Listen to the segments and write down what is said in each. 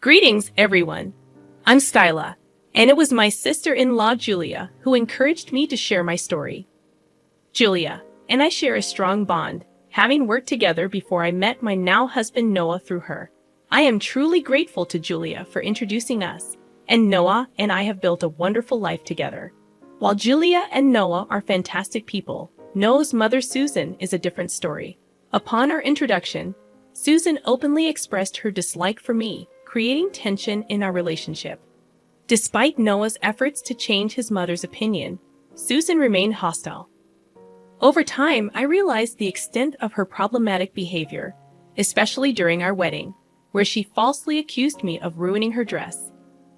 Greetings, everyone. I'm Skyla, and it was my sister-in-law, Julia, who encouraged me to share my story. Julia and I share a strong bond, having worked together before I met my now husband Noah through her. I am truly grateful to Julia for introducing us, and Noah and I have built a wonderful life together. While Julia and Noah are fantastic people, Noah's mother Susan is a different story. Upon our introduction, Susan openly expressed her dislike for me, creating tension in our relationship. Despite Noah's efforts to change his mother's opinion, Susan remained hostile. Over time, I realized the extent of her problematic behavior, especially during our wedding, where she falsely accused me of ruining her dress.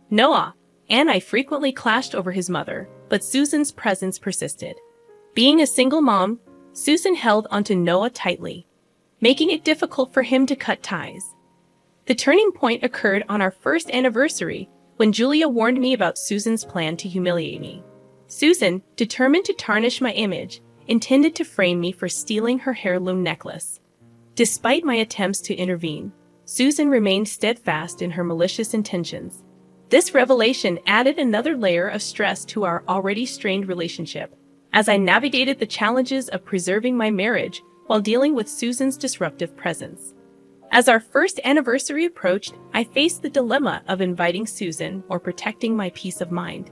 Noah and I frequently clashed over his mother, but Susan's presence persisted. Being a single mom, Susan held onto Noah tightly, making it difficult for him to cut ties. The turning point occurred on our first anniversary when Julia warned me about Susan's plan to humiliate me. Susan, determined to tarnish my image, intended to frame me for stealing her heirloom necklace. Despite my attempts to intervene, Susan remained steadfast in her malicious intentions. This revelation added another layer of stress to our already strained relationship, as I navigated the challenges of preserving my marriage while dealing with Susan's disruptive presence. As our first anniversary approached, I faced the dilemma of inviting Susan or protecting my peace of mind.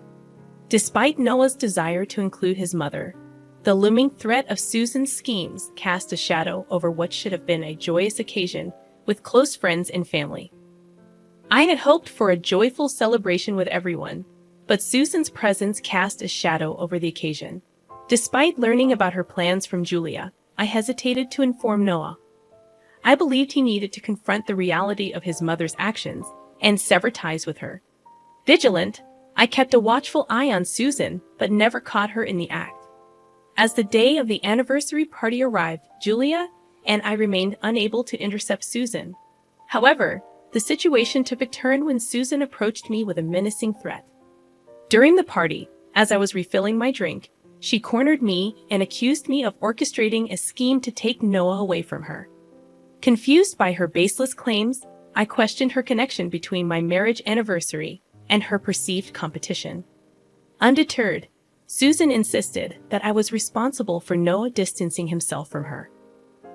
Despite Noah's desire to include his mother, the looming threat of Susan's schemes cast a shadow over what should have been a joyous occasion with close friends and family. I had hoped for a joyful celebration with everyone, but Susan's presence cast a shadow over the occasion. Despite learning about her plans from Julia, I hesitated to inform Noah. I believed he needed to confront the reality of his mother's actions and sever ties with her. Vigilant, I kept a watchful eye on Susan, but never caught her in the act. As the day of the anniversary party arrived, Julia and I remained unable to intercept Susan. However, the situation took a turn when Susan approached me with a menacing threat. During the party, as I was refilling my drink, she cornered me and accused me of orchestrating a scheme to take Noah away from her. Confused by her baseless claims, I questioned her connection between my marriage anniversary and her perceived competition. Undeterred, Susan insisted that I was responsible for Noah distancing himself from her.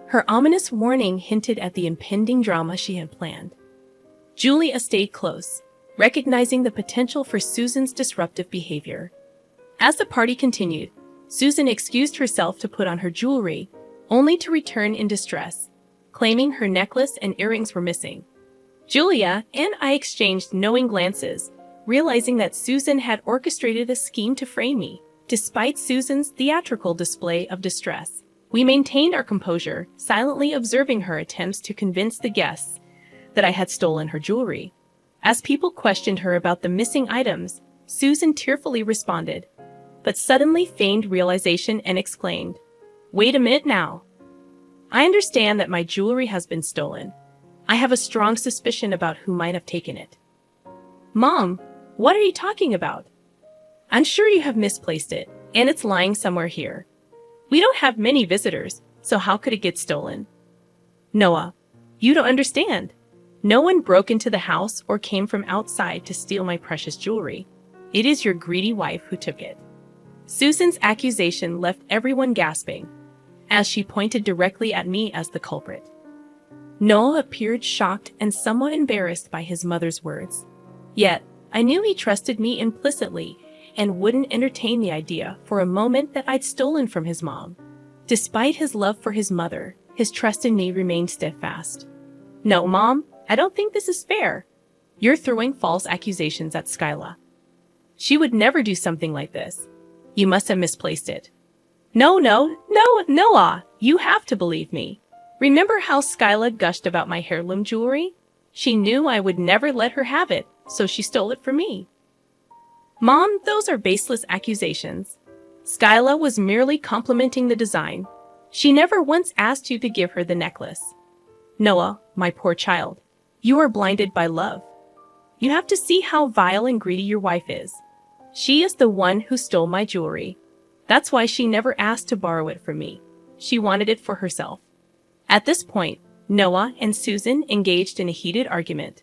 Her ominous warning hinted at the impending drama she had planned. Julia stayed close, recognizing the potential for Susan's disruptive behavior. As the party continued, Susan excused herself to put on her jewelry, only to return in distress, claiming her necklace and earrings were missing. Julia and I exchanged knowing glances, realizing that Susan had orchestrated a scheme to frame me. Despite Susan's theatrical display of distress, we maintained our composure, silently observing her attempts to convince the guests that I had stolen her jewelry. As people questioned her about the missing items, Susan tearfully responded, but suddenly feigned realization and exclaimed, "Wait a minute now. I understand that my jewelry has been stolen. I have a strong suspicion about who might have taken it." "Mom, what are you talking about? I'm sure you have misplaced it, and it's lying somewhere here. We don't have many visitors, so how could it get stolen?" "Noah, you don't understand. No one broke into the house or came from outside to steal my precious jewelry. It is your greedy wife who took it." Susan's accusation left everyone gasping, as she pointed directly at me as the culprit. Noah appeared shocked and somewhat embarrassed by his mother's words. Yet, I knew he trusted me implicitly and wouldn't entertain the idea for a moment that I'd stolen from his mom. Despite his love for his mother, his trust in me remained steadfast. "No, Mom, I don't think this is fair. You're throwing false accusations at Skyla. She would never do something like this. You must have misplaced it." No, Noah, you have to believe me. Remember how Skyla gushed about my heirloom jewelry? She knew I would never let her have it, so she stole it from me." "Mom, those are baseless accusations. Skyla was merely complimenting the design. She never once asked you to give her the necklace." "Noah, my poor child, you are blinded by love. You have to see how vile and greedy your wife is. She is the one who stole my jewelry. That's why she never asked to borrow it from me. She wanted it for herself." At this point, Noah and Susan engaged in a heated argument.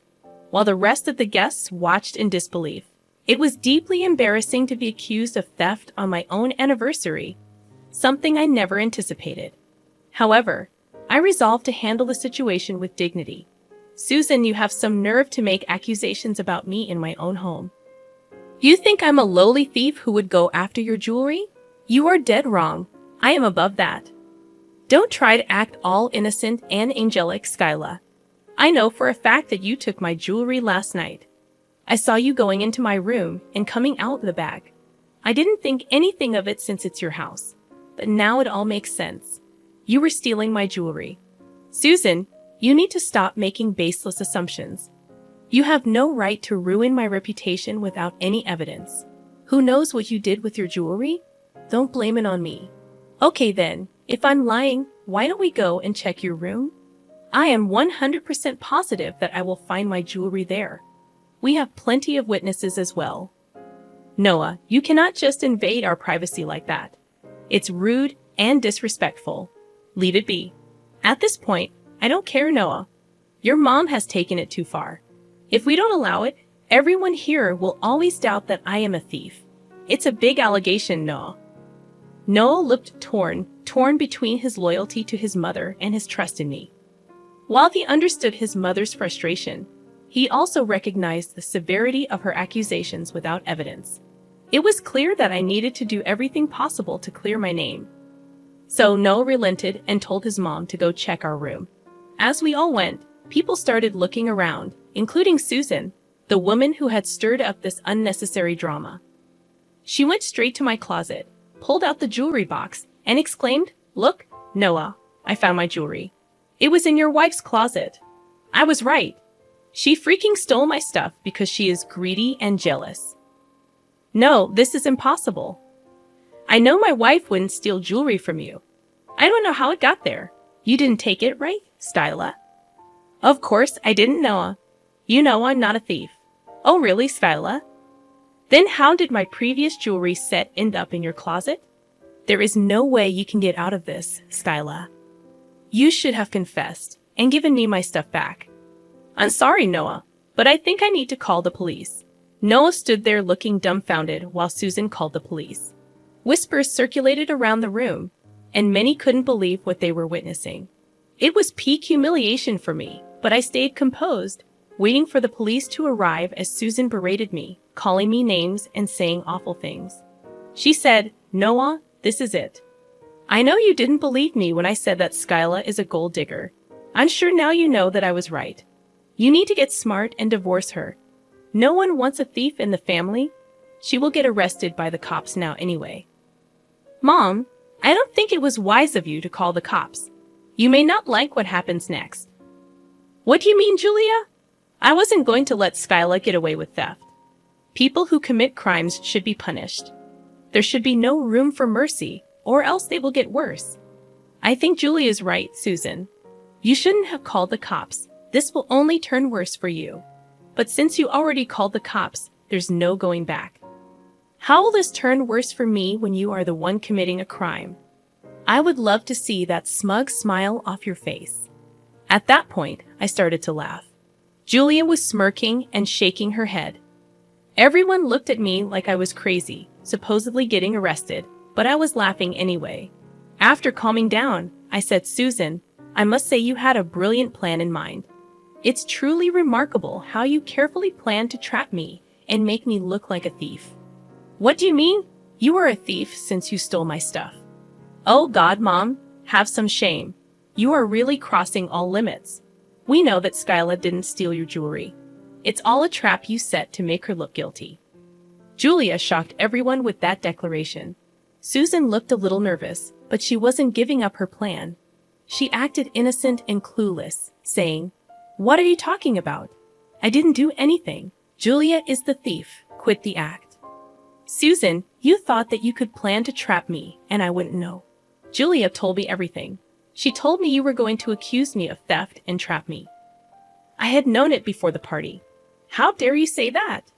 while the rest of the guests watched in disbelief. It was deeply embarrassing to be accused of theft on my own anniversary, something I never anticipated. However, I resolved to handle the situation with dignity. Susan, you have some nerve to make accusations about me in my own home. You think I'm a lowly thief who would go after your jewelry? You are dead wrong. I am above that. Don't try to act all innocent and angelic, Skyla. I know for a fact that you took my jewelry last night. I saw you going into my room and coming out with the bag. I didn't think anything of it since it's your house, but now it all makes sense. You were stealing my jewelry. Susan, you need to stop making baseless assumptions. You have no right to ruin my reputation without any evidence. Who knows what you did with your jewelry? Don't blame it on me. Okay then, if I'm lying, why don't we go and check your room? I am 100% positive that I will find my jewelry there. We have plenty of witnesses as well. Noah, you cannot just invade our privacy like that. It's rude and disrespectful. Leave it be. At this point, I don't care, Noah. Your mom has taken it too far. If we don't allow it, everyone here will always doubt that I am a thief. It's a big allegation, Noah. Noah looked torn between his loyalty to his mother and his trust in me. While he understood his mother's frustration, he also recognized the severity of her accusations without evidence. It was clear that I needed to do everything possible to clear my name. So Noah relented and told his mom to go check our room. As we all went, people started looking around, including Susan, the woman who had stirred up this unnecessary drama. She went straight to my closet, pulled out the jewelry box, and exclaimed, "Look, Noah, I found my jewelry. It was in your wife's closet." I was right. She freaking stole my stuff because she is greedy and jealous. No, this is impossible. I know my wife wouldn't steal jewelry from you. I don't know how it got there. You didn't take it, right, Skyla? Of course I didn't, Noah. You know I'm not a thief. Oh really, Skyla? Then how did my previous jewelry set end up in your closet? There is no way you can get out of this, Skyla. You should have confessed and given me my stuff back. I'm sorry, Noah, but I think I need to call the police. Noah stood there looking dumbfounded while Susan called the police. Whispers circulated around the room, and many couldn't believe what they were witnessing. It was peak humiliation for me, but I stayed composed, waiting for the police to arrive as Susan berated me, calling me names and saying awful things. She said, "Noah, this is it. I know you didn't believe me when I said that Skyla is a gold digger. I'm sure now you know that I was right. You need to get smart and divorce her. No one wants a thief in the family. She will get arrested by the cops now anyway." Mom, I don't think it was wise of you to call the cops. You may not like what happens next. What do you mean, Julia? I wasn't going to let Skyla get away with theft. People who commit crimes should be punished. There should be no room for mercy, or else they will get worse. I think Julia's right, Susan. You shouldn't have called the cops. This will only turn worse for you. But since you already called the cops, there's no going back. How will this turn worse for me when you are the one committing a crime? I would love to see that smug smile off your face. At that point, I started to laugh. Julia was smirking and shaking her head. Everyone looked at me like I was crazy, supposedly getting arrested, but I was laughing anyway. After calming down, I said, "Susan, I must say you had a brilliant plan in mind. It's truly remarkable how you carefully planned to trap me and make me look like a thief." What do you mean? You are a thief since you stole my stuff. Oh God, Mom, have some shame. You are really crossing all limits. We know that Skyla didn't steal your jewelry. It's all a trap you set to make her look guilty. Julia shocked everyone with that declaration. Susan looked a little nervous, but she wasn't giving up her plan. She acted innocent and clueless, saying, "What are you talking about? I didn't do anything. Julia is the thief. Quit the act." Susan, you thought that you could plan to trap me, and I wouldn't know. Julia told me everything. She told me you were going to accuse me of theft and trap me. I had known it before the party. How dare you say that?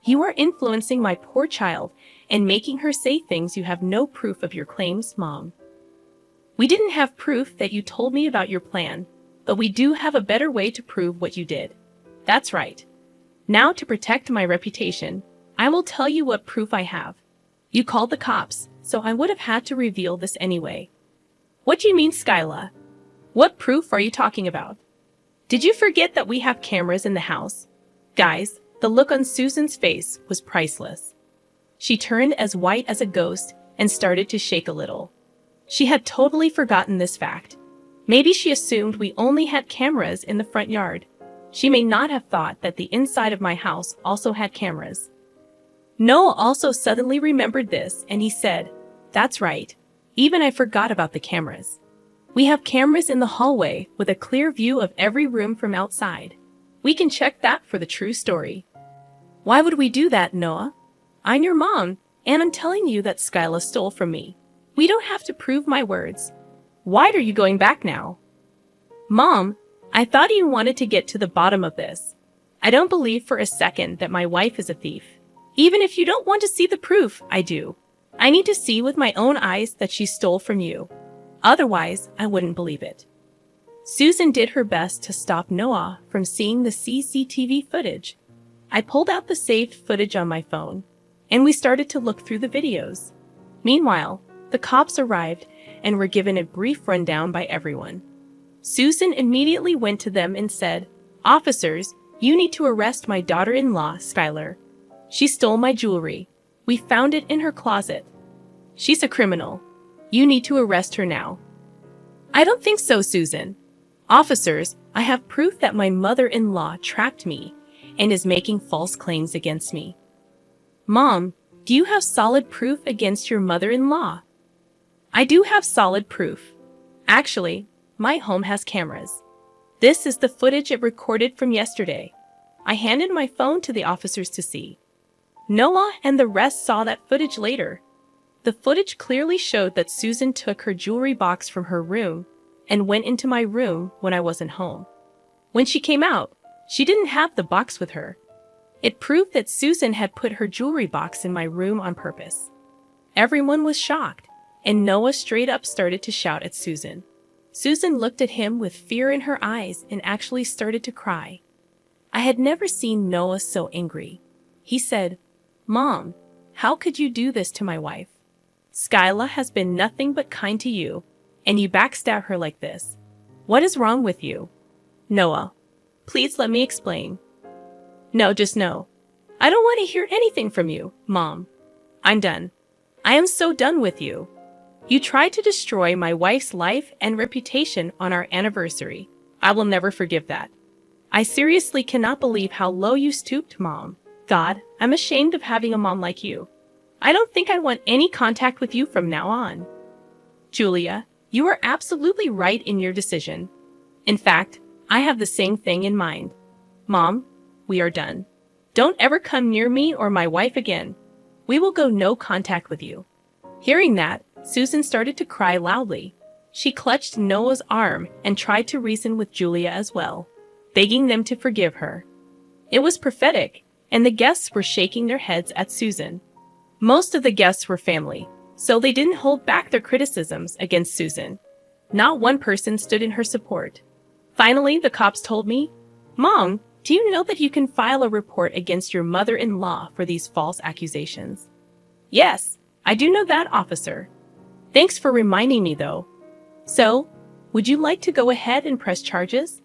You are influencing my poor child and making her say things you have no proof of your claims, Mom. We didn't have proof that you told me about your plan, but we do have a better way to prove what you did. That's right. Now, to protect my reputation, I will tell you what proof I have. You called the cops, so I would have had to reveal this anyway. What do you mean, Skyla? What proof are you talking about? Did you forget that we have cameras in the house? Guys, the look on Susan's face was priceless. She turned as white as a ghost and started to shake a little. She had totally forgotten this fact. Maybe she assumed we only had cameras in the front yard. She may not have thought that the inside of my house also had cameras. Noah also suddenly remembered this, and he said, "That's right. Even I forgot about the cameras. We have cameras in the hallway with a clear view of every room from outside. We can check that for the true story." "Why would we do that, Noah? I'm your mom, and I'm telling you that Skyla stole from me. We don't have to prove my words. Why are you going back now?" "Mom, I thought you wanted to get to the bottom of this. I don't believe for a second that my wife is a thief. Even if you don't want to see the proof, I do. I need to see with my own eyes that she stole from you. Otherwise, I wouldn't believe it." Susan did her best to stop Noah from seeing the CCTV footage. I pulled out the saved footage on my phone, and we started to look through the videos. Meanwhile, the cops arrived and were given a brief rundown by everyone. Susan immediately went to them and said, "Officers, you need to arrest my daughter-in-law, Skylar. She stole my jewelry. We found it in her closet. She's a criminal. You need to arrest her now." "I don't think so, Susan. Officers, I have proof that my mother-in-law tracked me and is making false claims against me." "Mom, do you have solid proof against your mother-in-law?" "I do have solid proof. Actually, my home has cameras. This is the footage it recorded from yesterday. I handed my phone to the officers to see. Noah and the rest saw that footage later. The footage clearly showed that Susan took her jewelry box from her room and went into my room when I wasn't home. When she came out, she didn't have the box with her. It proved that Susan had put her jewelry box in my room on purpose." Everyone was shocked, and Noah straight up started to shout at Susan. Susan looked at him with fear in her eyes and actually started to cry. I had never seen Noah so angry. He said, "Mom, how could you do this to my wife? Skyla has been nothing but kind to you, and you backstab her like this. What is wrong with you?" "Noah, please let me explain." "No, just no. I don't want to hear anything from you, Mom. I'm done. I am so done with you. You tried to destroy my wife's life and reputation on our anniversary. I will never forgive that. I seriously cannot believe how low you stooped, Mom. God, I'm ashamed of having a mom like you. I don't think I want any contact with you from now on." "Julia, you are absolutely right in your decision. In fact, I have the same thing in mind. Mom, we are done. Don't ever come near me or my wife again. We will go no contact with you." Hearing that, Susan started to cry loudly. She clutched Noah's arm and tried to reason with Julia as well, begging them to forgive her. It was prophetic, and the guests were shaking their heads at Susan. Most of the guests were family, so they didn't hold back their criticisms against Susan. Not one person stood in her support. Finally, the cops told me, "Mom, do you know that you can file a report against your mother-in-law for these false accusations?" "Yes, I do know that, officer. Thanks for reminding me, though. So, would you like to go ahead and press charges?"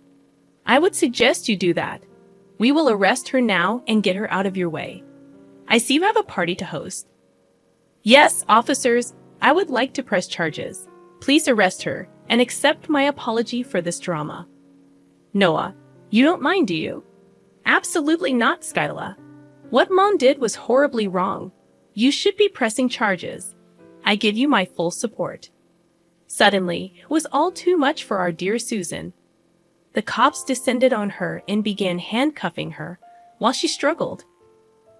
"I would suggest you do that. We will arrest her now and get her out of your way. I see you have a party to host." "Yes, officers, I would like to press charges. Please arrest her and accept my apology for this drama." "Noah, you don't mind, do you?" "Absolutely not, Skyla. What Mom did was horribly wrong. You should be pressing charges. I give you my full support." Suddenly, it was all too much for our dear Susan. The cops descended on her and began handcuffing her while she struggled.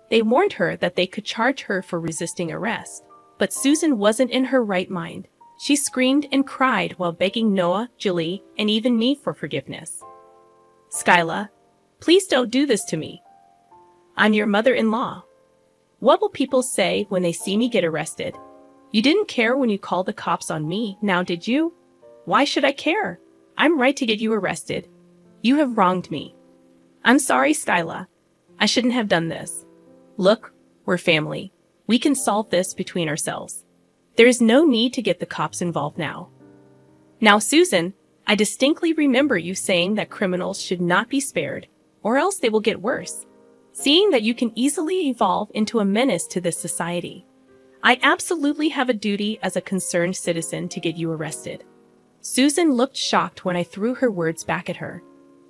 They warned her that they could charge her for resisting arrest, but Susan wasn't in her right mind. She screamed and cried while begging Noah, Julie, and even me for forgiveness. "Skyla, please don't do this to me. I'm your mother-in-law. What will people say when they see me get arrested? You didn't care when you called the cops on me, now did you? Why should I care? I'm right to get you arrested. You have wronged me. I'm sorry, Skyla. I shouldn't have done this. Look, we're family. We can solve this between ourselves. There is no need to get the cops involved now. Now, Susan, I distinctly remember you saying that criminals should not be spared, or else they will get worse. Seeing that you can easily evolve into a menace to this society, I absolutely have a duty as a concerned citizen to get you arrested. Susan looked shocked when I threw her words back at her.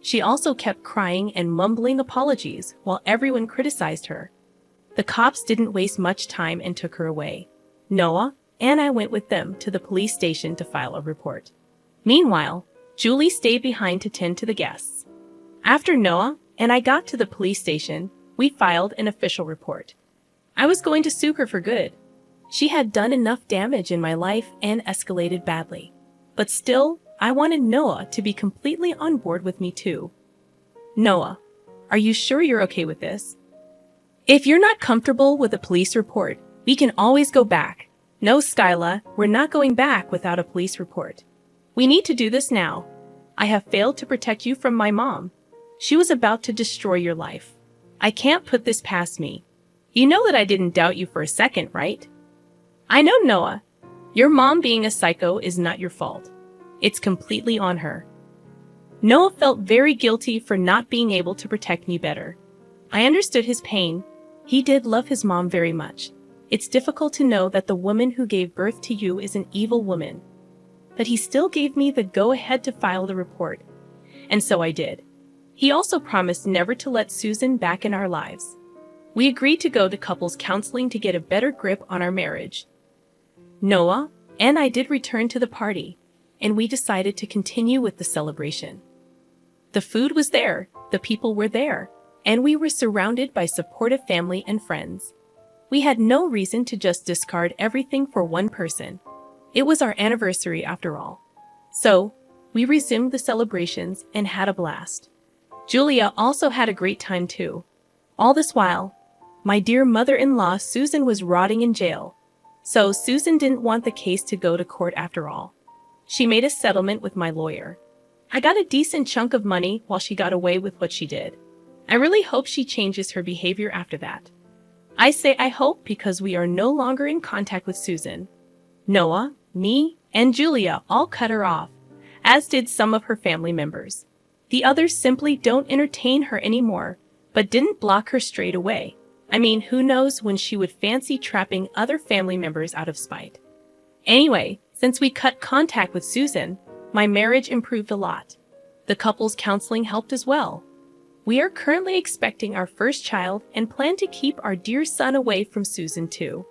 She also kept crying and mumbling apologies while everyone criticized her. The cops didn't waste much time and took her away. Noah and I went with them to the police station to file a report. Meanwhile, Julie stayed behind to tend to the guests. After Noah and I got to the police station, we filed an official report. I was going to sue her for good. She had done enough damage in my life and escalated badly. But still, I wanted Noah to be completely on board with me too. Noah, are you sure you're okay with this? If you're not comfortable with a police report, we can always go back. No, Skyla, we're not going back without a police report. We need to do this now. I have failed to protect you from my mom. She was about to destroy your life. I can't put this past me. You know that I didn't doubt you for a second, right? I know, Noah. Your mom being a psycho is not your fault. It's completely on her. Noah felt very guilty for not being able to protect me better. I understood his pain. He did love his mom very much. It's difficult to know that the woman who gave birth to you is an evil woman. But he still gave me the go-ahead to file the report. And so I did. He also promised never to let Susan back in our lives. We agreed to go to couples counseling to get a better grip on our marriage. Noah and I did return to the party, and we decided to continue with the celebration. The food was there, the people were there, and we were surrounded by supportive family and friends. We had no reason to just discard everything for one person. It was our anniversary after all. So, we resumed the celebrations and had a blast. Julia also had a great time too. All this while, my dear mother-in-law Susan was rotting in jail. So Susan didn't want the case to go to court after all. She made a settlement with my lawyer. I got a decent chunk of money while she got away with what she did. I really hope she changes her behavior after that. I say I hope because we are no longer in contact with Susan. Noah, me, and Julia all cut her off, as did some of her family members. The others simply don't entertain her anymore, but didn't block her straight away. I mean, who knows when she would fancy trapping other family members out of spite. Anyway, since we cut contact with Susan, my marriage improved a lot. The couple's counseling helped as well. We are currently expecting our first child and plan to keep our dear son away from Susan too.